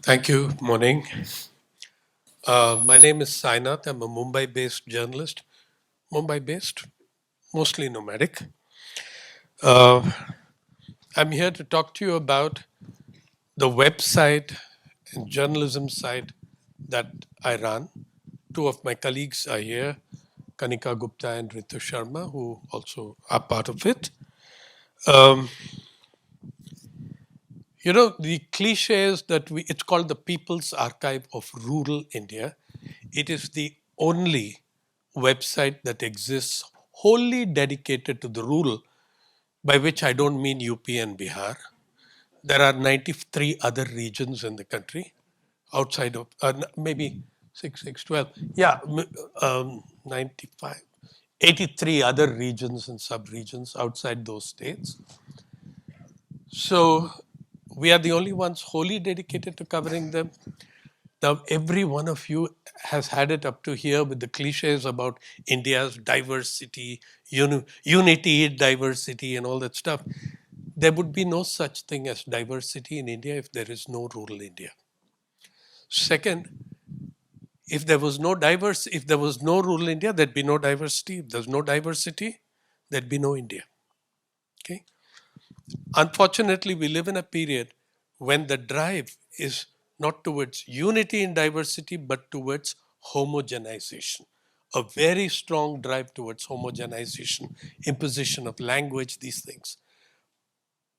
Thank you. Morning. My name is Sainath. I'm a Mumbai-based journalist. Mumbai-based, mostly nomadic. Uh, I'm here to talk to you about the website and journalism site that I run. Two of my colleagues are here, Kanika Gupta and Ritu Sharma, who also are part of it. Um, the cliches that it's called the People's Archive of Rural India. It is the only website that exists wholly dedicated to the rural, by which I don't mean UP and Bihar. There are 93 other regions in the country outside of maybe 12. Yeah, 95. 83 other regions and sub-regions outside those states. So we are the only ones wholly dedicated to covering them. Now, every one of you has had it up to here with the cliches about India's diversity, unity, diversity, and all that stuff. There would be no such thing as diversity in India if there is no rural India. Second, if there was no rural India, there'd be no diversity. If there's no diversity, there'd be no India. Okay. Unfortunately, we live in a period when the drive is not towards unity in diversity, but towards homogenization. A very strong drive towards homogenization, imposition of language, these things.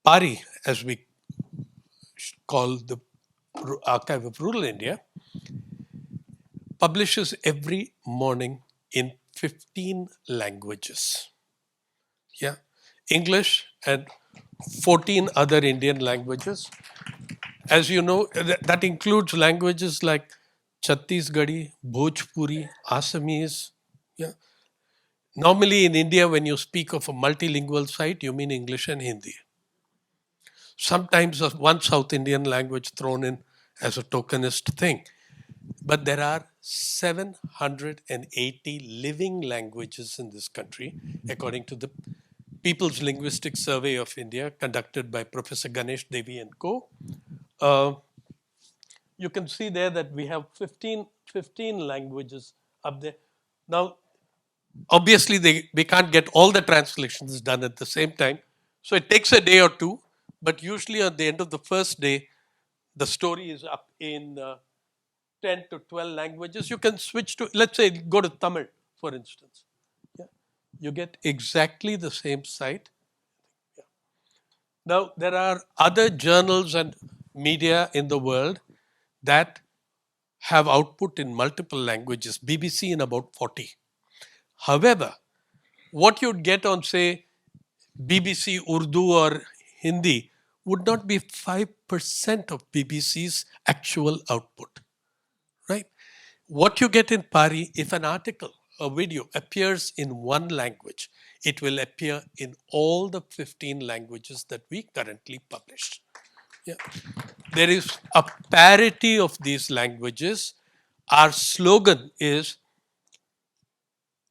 PARI, as we call the Archive of Rural India, publishes every morning in 15 languages. Yeah, English and 14 other Indian languages. As you know, that includes languages like Chhattisgarhi, Bhojpuri, Assamese. Yeah. Normally in India, when you speak of a multilingual site, you mean English and Hindi. Sometimes one South Indian language thrown in as a tokenist thing. But there are 780 living languages in this country, according to the People's Linguistic Survey of India, conducted by Professor Ganesh Devi and co. You can see there that we have 15 languages up there. Now, obviously, we can't get all the translations done at the same time. So it takes a day or two, but usually at the end of the first day, the story is up in 10 to 12 languages. You can switch to, let's say, go to Tamil, for instance. Yeah. You get exactly the same site. Yeah. Now, there are other journals and media in the world that have output in multiple languages, BBC in about 40. However, what you'd get on, say, BBC Urdu or Hindi would not be 5% of BBC's actual output, right? What you get in PARI, if an article, a video appears in one language, it will appear in all the 15 languages that we currently publish. Yeah. There is a parity of these languages. Our slogan is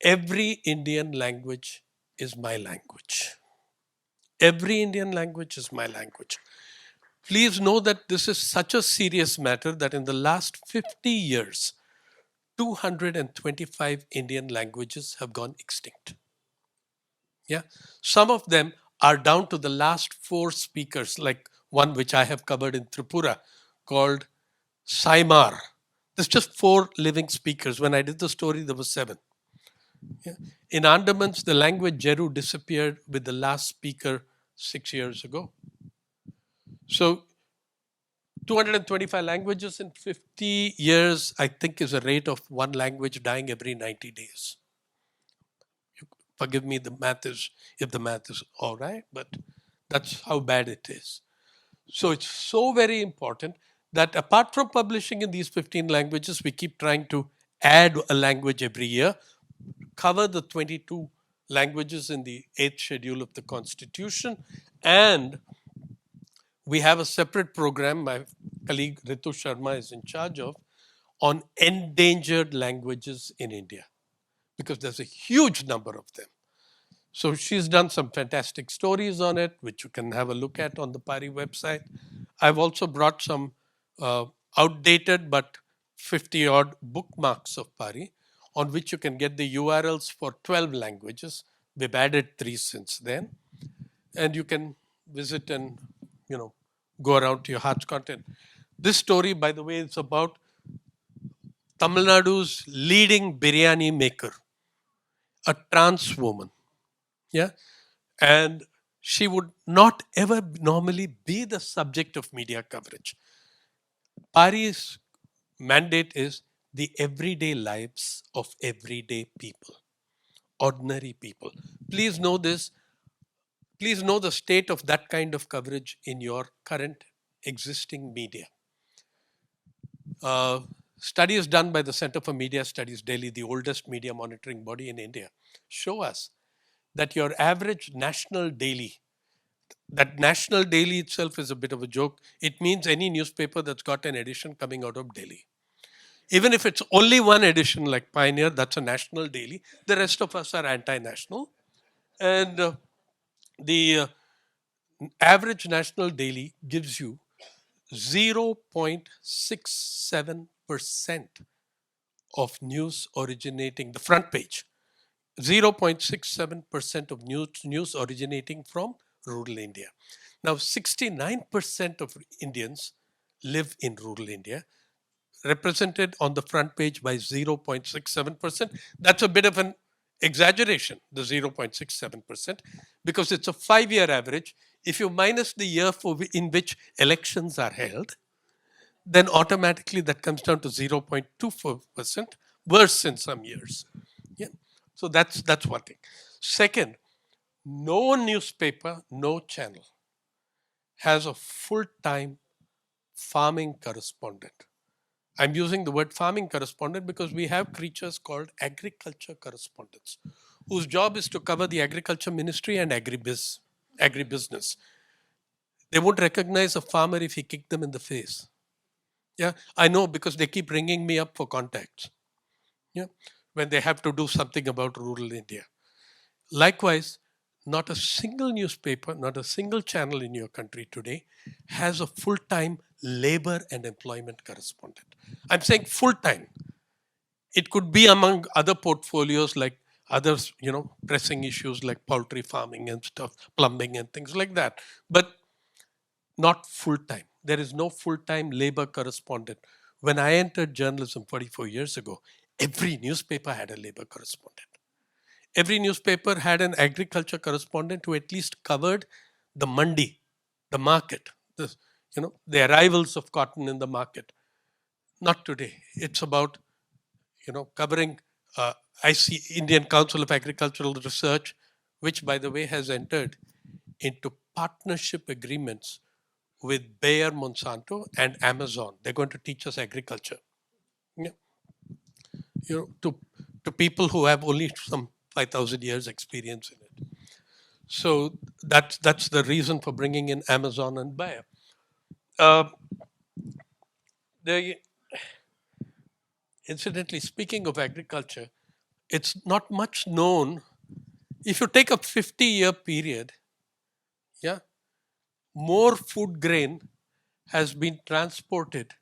every Indian language is my language. Every Indian language is my language. Please know that this is such a serious matter that in the last 50 years, 225 Indian languages have gone extinct. Yeah. Some of them are down to the last 4 speakers, like one which I have covered in Tripura called Saimar. There's just 4 living speakers. When I did the story, there were 7. Yeah. In Andamans, the language Jeru disappeared with the last speaker 6 years ago. So 225 languages in 50 years, I think, is a rate of one language dying every 90 days. Forgive me, if the math is all right, but that's how bad it is. So it's so very important that apart from publishing in these 15 languages, we keep trying to add a language every year, cover the 22 languages in the 8th schedule of the Constitution, and we have a separate program my colleague Ritu Sharma is in charge of on endangered languages in India, because there's a huge number of them. So she's done some fantastic stories on it, which you can have a look at on the PARI website. I've also brought some uh, outdated but 50 odd bookmarks of PARI, on which you can get the URLs for 12 languages. We've added 3 since then. And you can visit and, you know, go around to your heart's content. This story, by the way, is about Tamil Nadu's leading biryani maker, a trans woman. Yeah. And she would not ever normally be the subject of media coverage. Pari's mandate is the everyday lives of everyday people, ordinary people. Please know this. Please know the state of that kind of coverage in your current existing media. Uh, Studies done by the Center for Media Studies, Delhi, the oldest media monitoring body in India, show us that your average national daily, that national daily itself is a bit of a joke. It means any newspaper that's got an edition coming out of Delhi. Even if it's only one edition like Pioneer, that's a national daily. The rest of us are anti-national. And the average national daily gives you 0.67% of news originating, the front page, 0.67% of news originating from rural India. Now, 69% of Indians live in rural India, represented on the front page by 0.67%. That's a bit of an exaggeration, the 0.67%, because it's a 5-year average. If you minus the year in which elections are held, then automatically that comes down to 0.24%, worse in some years. Yeah. So that's one thing. Second, no newspaper, no channel has a full-time farming correspondent. I'm using the word farming correspondent because we have creatures called agriculture correspondents, whose job is to cover the agriculture ministry and agribusiness. They won't recognize a farmer if he kicked them in the face. Yeah, I know because they keep ringing me up for contacts. Yeah, when they have to do something about rural India. Likewise, not a single newspaper, not a single channel in your country today has a full-time labor and employment correspondent. I'm saying full-time. It could be among other portfolios like others, pressing issues like poultry farming and stuff, plumbing and things like that, but not full-time. There is no full-time labor correspondent. When I entered journalism 44 years ago, every newspaper had a labor correspondent. Every newspaper had an agriculture correspondent who at least covered the mandi, the market, the arrivals of cotton in the market. Not today. It's about covering. I see Indian Council of Agricultural Research, which by the way has entered into partnership agreements with Bayer Monsanto and Amazon. They're going to teach us agriculture. Yeah. To people who have only some 5,000 years experience in it. So that's the reason for bringing in Amazon and Bayer. Uh, the Incidentally, speaking of agriculture, it's not much known. If you take a 50-year period, yeah, more food grain has been transported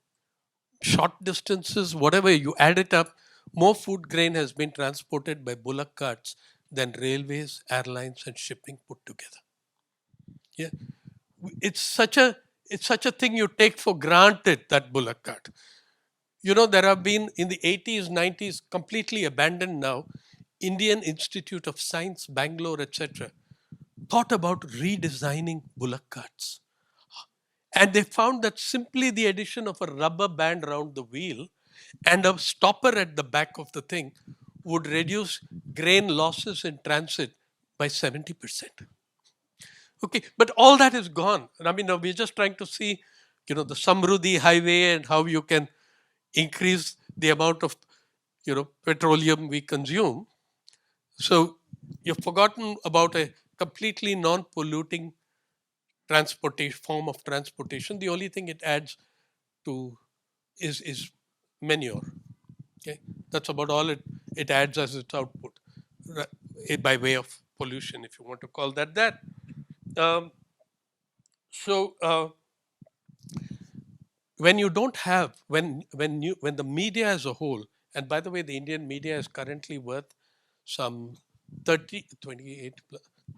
short distances, whatever you add it up, more food grain has been transported by bullock carts than railways, airlines, and shipping put together. Yeah, it's such a thing you take for granted, that bullock cart. There have been in the 80s, 90s, completely abandoned now, Indian Institute of Science, Bangalore, etc., thought about redesigning bullock carts. And they found that simply the addition of a rubber band around the wheel and a stopper at the back of the thing would reduce grain losses in transit by 70%. Okay, but all that is gone. I mean, now we're just trying to see, the Samruddhi highway and how you can increase the amount of, petroleum we consume. So you've forgotten about a completely non-polluting transportation form of transportation. The only thing it adds to is manure. Okay, that's about all it adds as its output, by way of pollution, if you want to call that that. Um, so when you don't have when the media as a whole, and by the way, the Indian media is currently worth some 30 28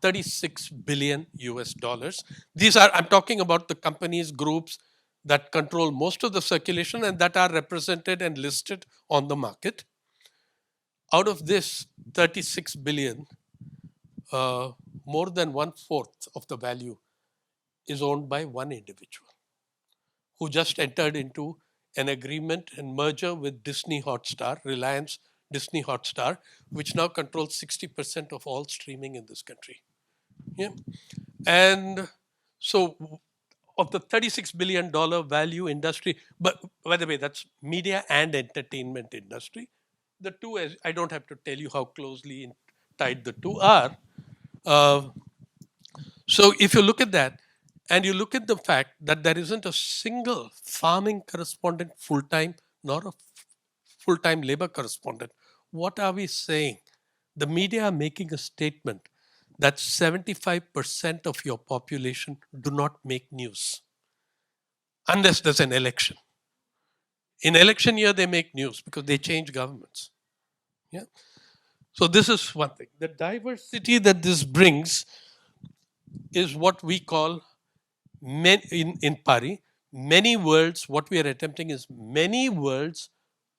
36 billion US dollars. These are, I'm talking about the companies, groups that control most of the circulation and that are represented and listed on the market. Out of this 36 billion, uh, more than one fourth of the value is owned by one individual who just entered into an agreement and merger with Disney Hotstar, Reliance Disney Hotstar, which now controls 60% of all streaming in this country. Yeah. And so of the $36 billion value industry, but by the way, that's media and entertainment industry. The two, as I don't have to tell you how closely tied the two are. Uh, so if you look at that, and you look at the fact that there isn't a single farming correspondent full time, nor a full time labor correspondent, what are we saying? The media are making a statement that 75% of your population do not make news unless there's an election. In election year, they make news because they change governments. Yeah. So this is one thing. The diversity that this brings is what we call in PARI, many worlds. What we are attempting is many worlds,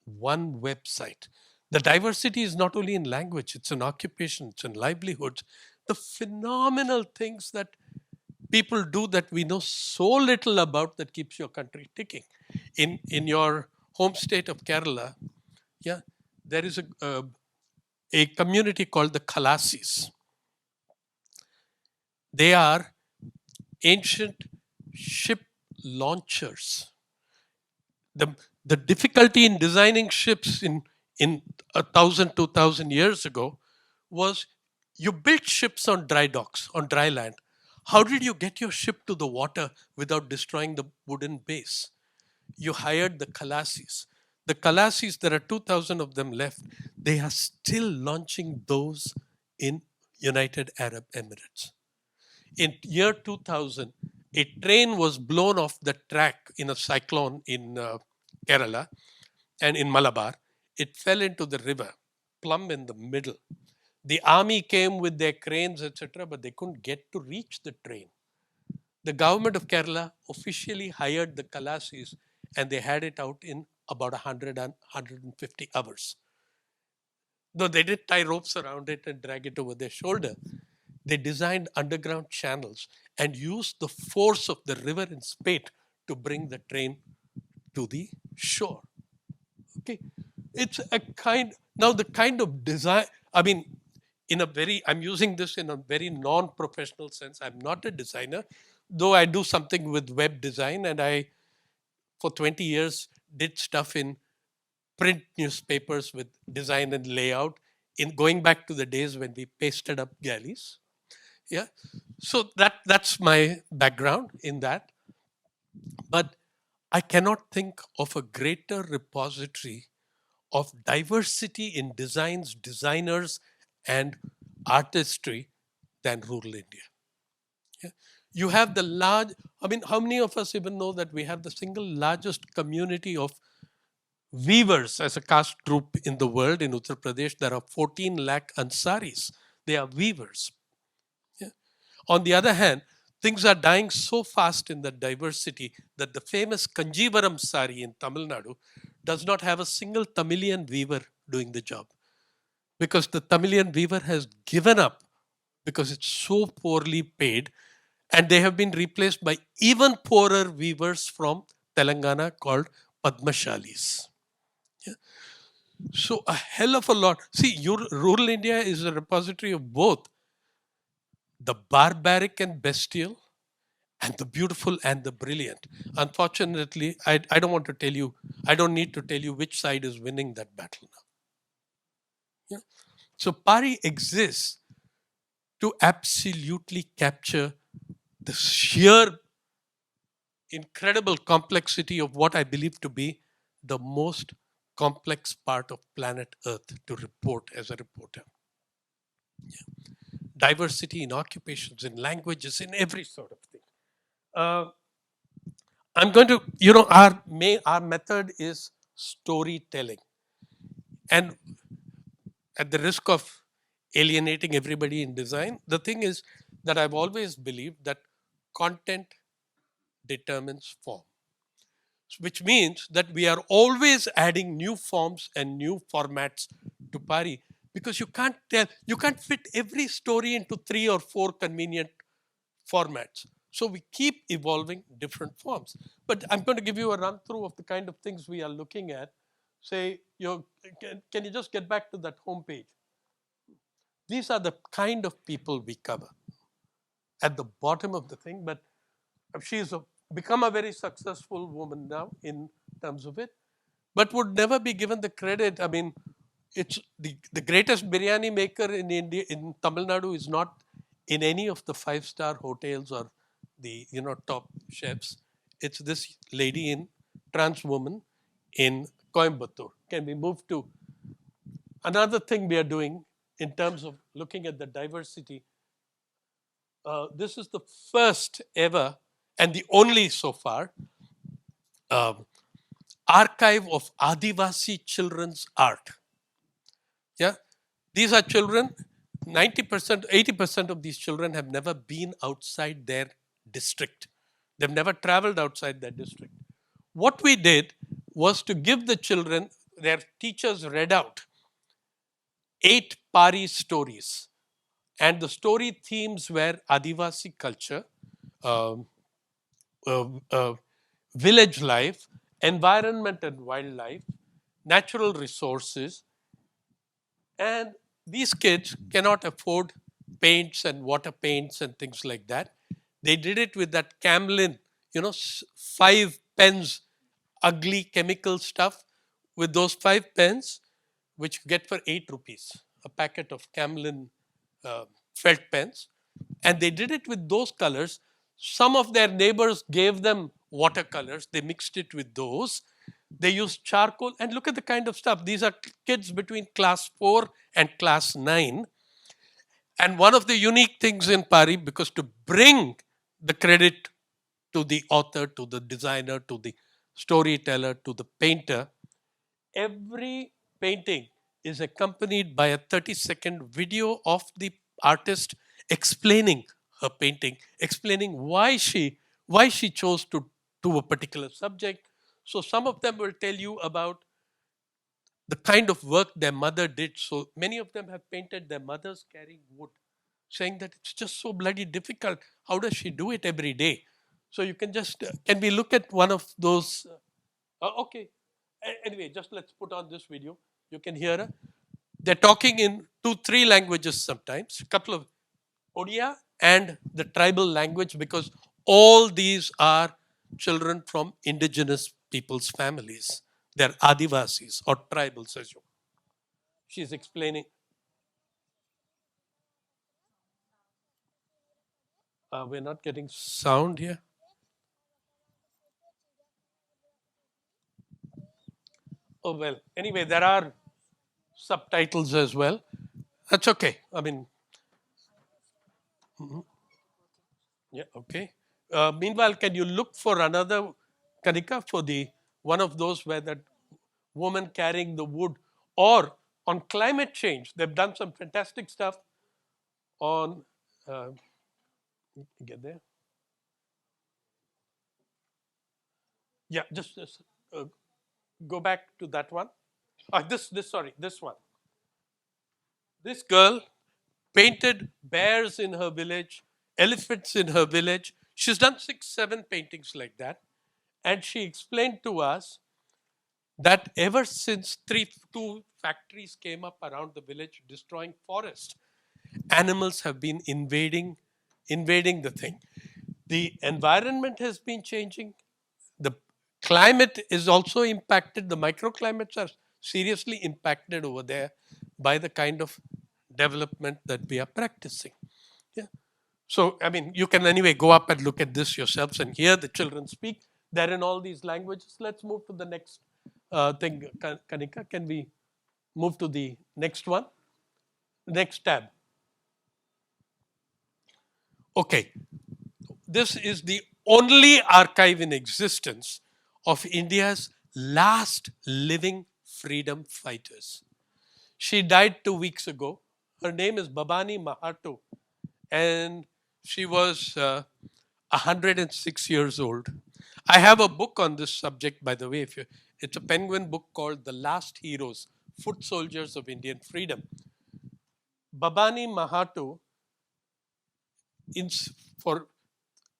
one website. The diversity is not only in language, it's in occupation, it's in livelihoods. The phenomenal things that people do that we know so little about that keeps your country ticking. In your home state of Kerala, yeah, there is a community called the Khalasis. They are ancient ship launchers. The difficulty in designing ships in 1,000 2,000 years ago was you built ships on dry docks, on dry land. How did you get your ship to the water without destroying the wooden base? You hired the Khalasis. The Khalasis, there are 2,000 of them left. They are still launching those in United Arab Emirates. In year 2000, a train was blown off the track in a cyclone in Kerala and in Malabar. It fell into the river, plumb in the middle. The army came with their cranes, etc., but they couldn't get to reach the train. The government of Kerala officially hired the Kalasis and they had it out in about 100 and 150 hours. No, they did tie ropes around it and drag it over their shoulder. They designed underground channels and used the force of the river in spate to bring the train to the shore. Okay. It's a kind, now the kind of design, I mean, I'm using this in a very non professional sense. I'm not a designer, though I do something with web design and for 20 years, did stuff in print newspapers with design and layout, in going back to the days when we pasted up galleys. Yeah. So that's my background in that. But I cannot think of a greater repository of diversity in designs, designers, and artistry than rural India. Yeah. You have the large, I mean, how many of us even know that we have the single largest community of weavers as a caste group in the world in Uttar Pradesh? There are 14 lakh Ansaris. They are weavers. Yeah. On the other hand, things are dying so fast in that diversity that the famous Kanjivaram sari in Tamil Nadu does not have a single Tamilian weaver doing the job because the Tamilian weaver has given up because it's so poorly paid and they have been replaced by even poorer weavers from Telangana called Padmashalis. Yeah. So a hell of a lot. See, rural India is a repository of both the barbaric and bestial and the beautiful and the brilliant. Unfortunately, I don't want to tell you, I don't need to tell you which side is winning that battle now. Yeah. So PARI exists to absolutely capture the sheer incredible complexity of what I believe to be the most complex part of planet Earth to report as a reporter. Diversity in occupations, in languages, in every sort of thing. Uh, I'm going to, our method is storytelling. And at the risk of alienating everybody in design, the thing is that I've always believed that content determines form, which means that we are always adding new forms and new formats to PARI, because you can't fit every story into 3 or 4 convenient formats. So we keep evolving different forms. But I'm going to give you a run through of the kind of things we are looking at. Say, can you just get back to that homepage? These are the kind of people we cover at the bottom of the thing. But she's become a very successful woman now in terms of it, but would never be given the credit. I mean, it's the greatest biryani maker in India, in Tamil Nadu, is not in any of the 5-star hotels or the top chefs. It's this lady in trans woman in Coimbatore. Can we move to another thing we are doing in terms of looking at the diversity? This is the first ever and the only so far um, archive of Adivasi children's art. Yeah, these are children. 90%, 80% of these children have never been outside their district. They've never traveled outside their district. What we did was to give the children, their teachers read out 8 PARI stories, and the story themes were Adivasi culture, um, uh, uh, village life, environment and wildlife, natural resources, and these kids cannot afford paints and water paints and things like that. They did it with that Camlin, 5 pens, ugly chemical stuff. With those 5 pens, which you get for 8 rupees, a packet of Camlin uh, felt pens, and they did it with those colors. Some of their neighbors gave them watercolors. They mixed it with those. They used charcoal, and look at the kind of stuff. These are kids between class 4 and class 9. And one of the unique things in PARI, because to bring the credit to the author, to the designer, to the storyteller, to the painter, every painting is accompanied by a 30-second video of the artist explaining her painting, explaining why she chose to do a particular subject. So some of them will tell you about the kind of work their mother did. So many of them have painted their mothers carrying wood, saying that it's just so bloody difficult. How does she do it every day? So you can just, can we look at one of those? Okay. Anyway, just let's put on this video. You can hear her. They're talking in 2, 3 languages sometimes, a couple of Odia and the tribal language, because all these are children from indigenous people's families. They're Adivasis or tribals, as you. She's explaining. We're not getting sound here. Oh, well. Anyway, there are subtitles as well. That's okay. I mean, yeah, okay. Meanwhile, can you look for another Kanika for the one of those where that woman carrying the wood, or on climate change? They've done some fantastic stuff on. Uh, get there. Yeah, just go back to that one. This one. This girl painted bears in her village, elephants in her village. She's done 6, 7 paintings like that. And she explained to us that ever since 2 factories came up around the village destroying forest, animals have been invading the thing. The environment has been changing. The climate is also impacted. The microclimates are seriously impacted over there by the kind of development that we are practicing. Yeah. So, I mean, you can anyway go up and look at this yourselves and hear the children speak. They're in all these languages. Let's move to the next thing. Kanika, can we move to the next one? Next tab. Okay. This is the only archive in existence of India's last living freedom fighters. She died 2 weeks ago. Her name is Babani Mahato, and she was 106 years old. I have a book on this subject, by the way. It's a Penguin book called The Last Heroes, Foot Soldiers of Indian Freedom. Babani Mahato, in, for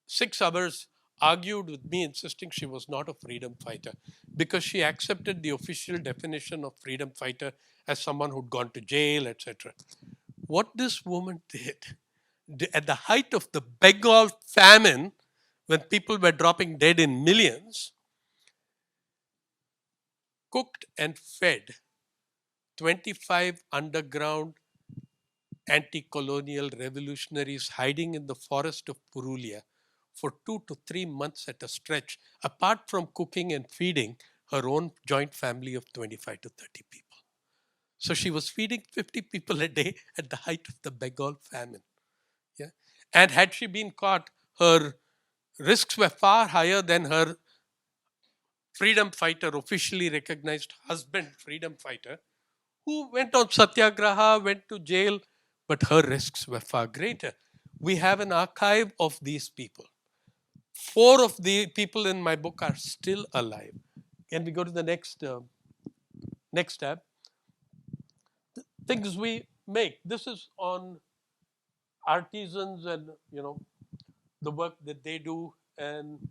6 hours, argued with me, insisting she was not a freedom fighter because she accepted the official definition of freedom fighter as someone who'd gone to jail, etc. What this woman did, at the height of the Bengal famine, when people were dropping dead in millions, cooked and fed 25 underground anti-colonial revolutionaries hiding in the forest of Purulia for 2 to 3 months at a stretch, apart from cooking and feeding her own joint family of 25 to 30 people. So she was feeding 50 people a day at the height of the Bengal famine. Yeah. And had she been caught, her risks were far higher than her freedom fighter, officially recognized husband, freedom fighter, who went on satyagraha, went to jail, but her risks were far greater. We have an archive of these people. 4 of the people in my book are still alive. Can we go to the next tab? Things we make. This is on artisans and the work that they do. And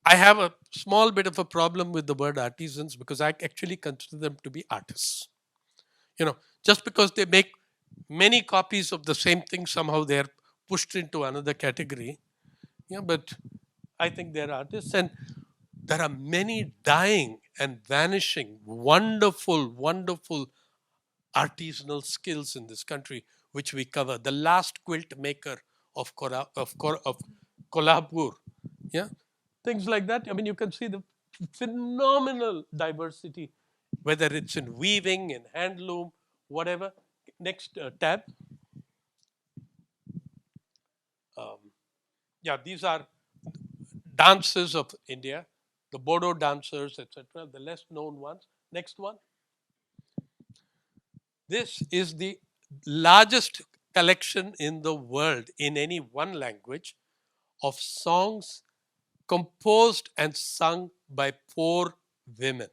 I have a small bit of a problem with the word artisans because I actually consider them to be artists. Just because they make many copies of the same thing, somehow they're pushed into another category. Yeah, but I think they're artists, and there are many dying and vanishing, wonderful, wonderful artisanal skills in this country, which we cover. The last quilt maker of Kolhapur, yeah, things like that. I mean, you can see the phenomenal diversity, whether it's in weaving, in handloom, whatever. Next tab. Yeah, these are dances of India, the Bodo dancers, etc., the less known ones. Next one. This is the largest collection in the world in any one language of songs composed and sung by poor women.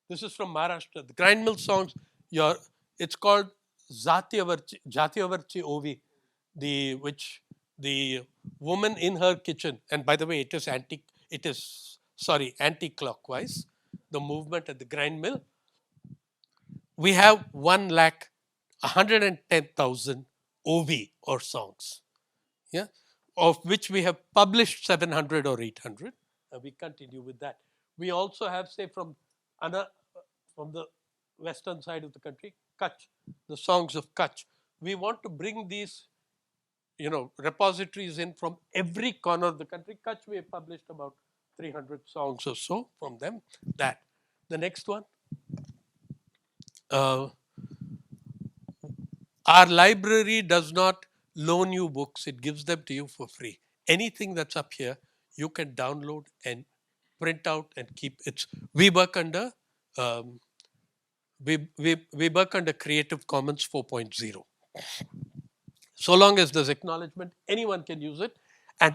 This is from Maharashtra. The grind mill songs, it's called Jatiyavarchi Ovi, which the woman in her kitchen, and by the way, anti-clockwise, the movement at the grind mill. We have 110,000 OV or songs, yeah, of which we have published 700 or 800, and we continue with that. We also have, say, from the western side of the country, Kutch, the songs of Kutch. We want to bring these, repositories in from every corner of the country. Kutch, we have published about 300 songs or so from them. That. The next one. Our library does not loan you books, it gives them to you for free. Anything that's up here, you can download and print out and keep. We work under we work under Creative Commons 4.0. So long as there's acknowledgement, anyone can use it, and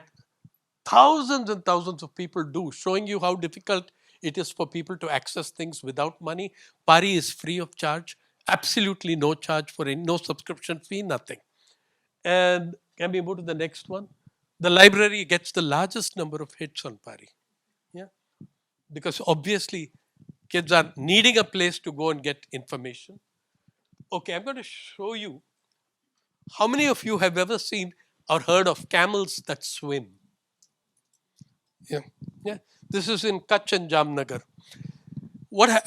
thousands and thousands of people do, showing you how difficult it is for people to access things without money. PARI is free of charge, absolutely no charge for no subscription fee, nothing. And can we move to the next one? The library gets the largest number of hits on PARI. Yeah, because obviously kids are needing a place to go and get information. Okay, I'm going to show you. How many of you have ever seen or heard of camels that swim? Yeah. This is in Kutch and Jamnagar.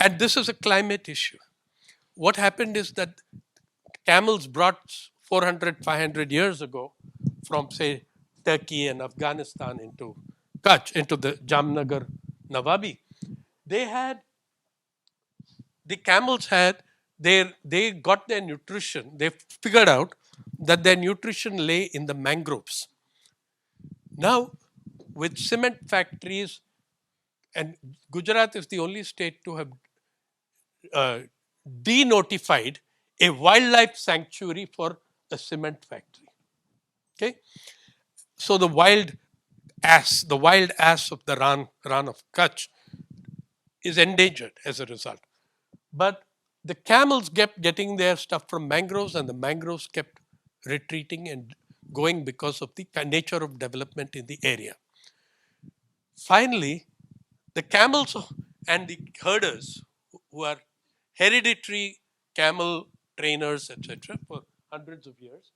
And this is a climate issue. What happened is that camels brought 400, 500 years ago from, say, Turkey and Afghanistan into Kutch, into the Jamnagar Nawabi. The camels they got their nutrition. They figured out that their nutrition lay in the mangroves. Now, with cement factories, and Gujarat is the only state to have uh, denotified a wildlife sanctuary for a cement factory. Okay, so the wild ass of the Ran of Kutch is endangered as a result. But the camels kept getting their stuff from mangroves, and the mangroves kept retreating and going because of the nature of development in the area. Finally, the camels and the herders, who are hereditary camel trainers, etc., for hundreds of years,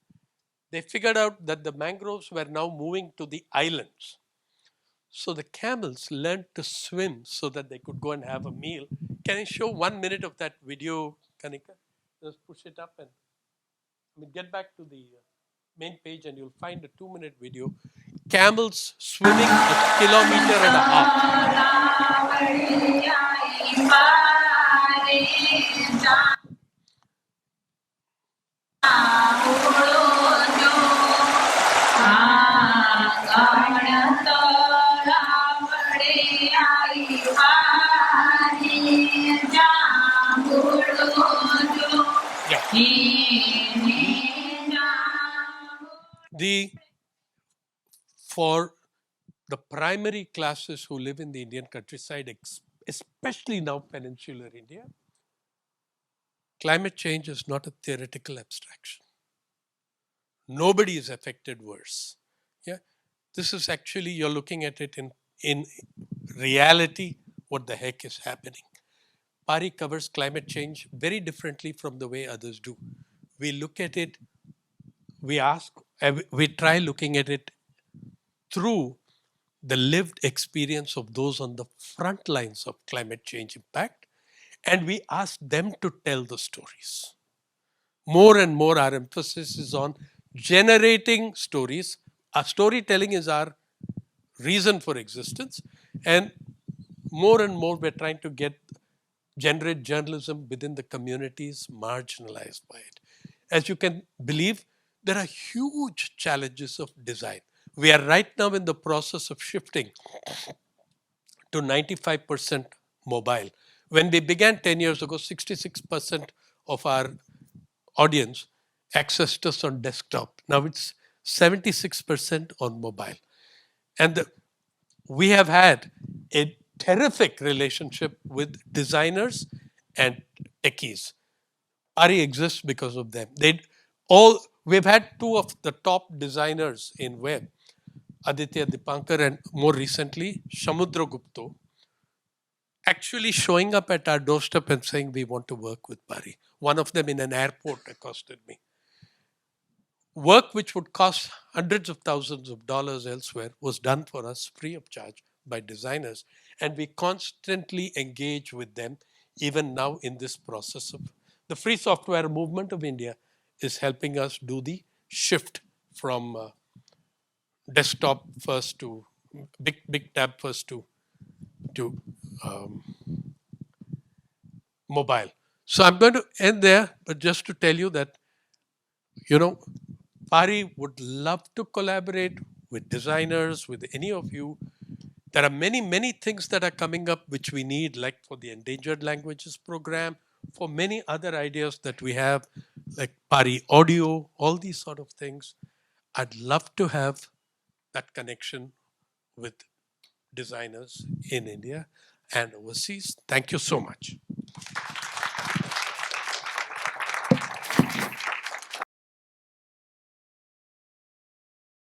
they figured out that the mangroves were now moving to the islands. So the camels learned to swim so that they could go and have a meal. Can I show 1 minute of that video, Kanika? Just push it up and get back to the main page, and you'll find a 2 minute video. Camels swimming a kilometer and a half. The for the primary classes who live in the Indian countryside, especially now peninsular India, climate change is not a theoretical abstraction. Nobody is affected worse. Yeah, this is actually, you're looking at it in reality. What the heck is happening? PARI covers climate change very differently from the way others do. We look at it, we try looking at it through the lived experience of those on the front lines of climate change impact, and we ask them to tell the stories. More and more, our emphasis is on generating stories. Our storytelling is our reason for existence, and more, we're trying to generate journalism within the communities marginalized by it. As you can believe, there are huge challenges of design. We are right now in the process of shifting to 95% mobile. When we began 10 years ago, 66% of our audience accessed us on desktop. Now it's 76% on mobile. And we have had a terrific relationship with designers and techies. PARI exists because of them. We've had two of the top designers in web, Aditya Dipankar and more recently Shamudra Gupta, actually showing up at our doorstep and saying we want to work with PARI. One of them in an airport accosted me. Work which would cost hundreds of thousands of dollars elsewhere was done for us free of charge by designers, and we constantly engage with them even now in this process of the free software movement of India is helping us do the shift from desktop first to big tab first to um, mobile. So I'm going to end there, but just to tell you that, PARI would love to collaborate with designers, with any of you. There are many things that are coming up which we need, like for the Endangered Languages program, for many other ideas that we have, like PARI audio, all these sort of things. I'd love to have that connection with designers in India and overseas. Thank you so much.